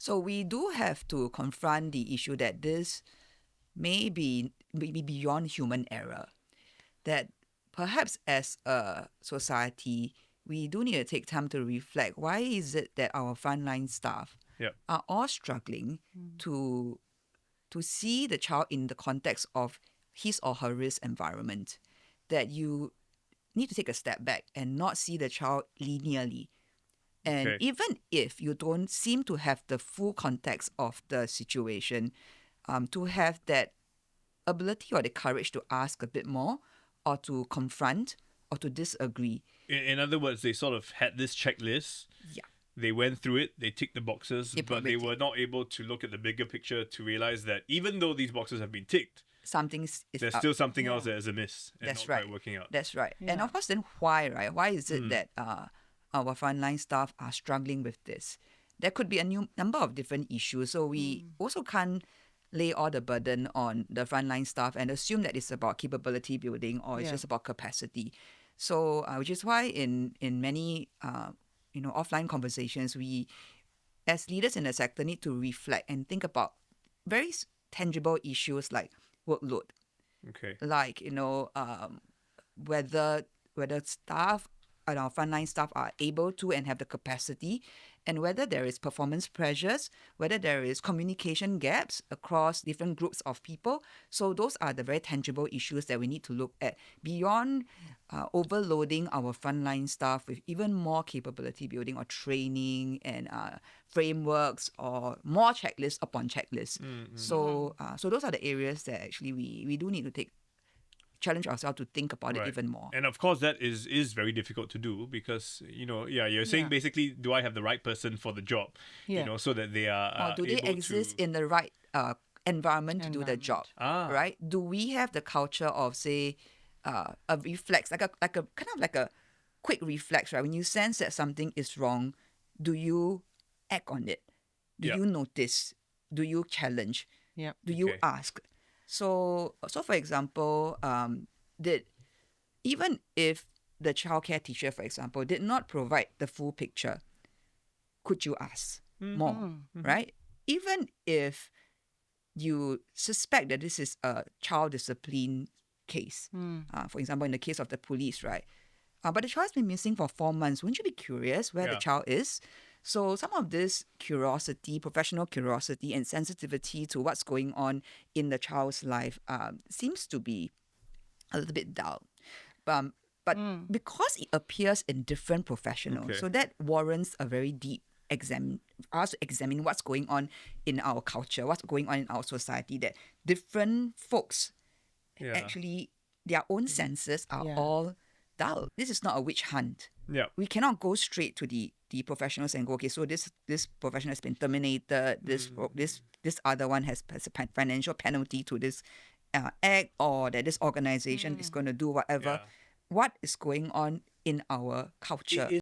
So we do have to confront the issue that this may be beyond human error. That perhaps as a society, we do need to take time to reflect. Why is it that our frontline staff Yep. are all struggling to see the child in the context of his or her risk environment? That you need to take a step back and not see the child linearly. And Okay. even if you don't seem to have the full context of the situation, to have that ability or the courage to ask a bit more or to confront or to disagree. In other words, they sort of had this checklist. Yeah. They went through it, they ticked the boxes, They but they probably were not able to look at the bigger picture to realize that even though these boxes have been ticked, Something is there's up. still something else that is amiss and That's not right. quite working out. That's right. And Yeah. of course, then why, right? Why is it that our frontline staff are struggling with this? There could be a new number of different issues. So we also can't lay all the burden on the frontline staff and assume that it's about capability building or it's Yeah. just about capacity. So, which is why in many offline conversations, we as leaders in the sector need to reflect and think about very tangible issues like workload, Okay. like whether staff and our frontline staff are able to and have the capacity, and whether there is performance pressures, whether there is communication gaps across different groups of people. So those are the very tangible issues that we need to look at beyond overloading our frontline staff with even more capability building or training and frameworks or more checklists upon checklists. So those are the areas that actually we do need to challenge ourselves to think about it even more. And of course, that is very difficult to do because, you're saying basically, do I have the right person for the job? Yeah. So that they are Or do they able exist to... in the right environment to do the job? Ah. Right? Do we have the culture of, say, a reflex, like a kind of like a quick reflex, right? When you sense that something is wrong, do you act on it? Do Yeah. you notice? Do you challenge? Yep. Do you Okay. ask? So for example, did even if the childcare teacher, for example, did not provide the full picture, could you ask more, right? Even if you suspect that this is a child discipline case, for example, in the case of the police, right? But the child's been missing for 4 months. Wouldn't you be curious where the Yeah. child is? So some of this curiosity, professional curiosity and sensitivity to what's going on in the child's life seems to be a little bit dull. But because it appears in different professionals, Okay. so that warrants a very deep us to examine what's going on in our culture, what's going on in our society, that different folks Yeah. actually, their own senses are Yeah. all dull. This is not a witch hunt. Yeah. We cannot go straight to the professionals and go, okay, so this professional has been terminated, this other one has a financial penalty to this act, or that this organization is going to do whatever. Yeah. What is going on in our culture?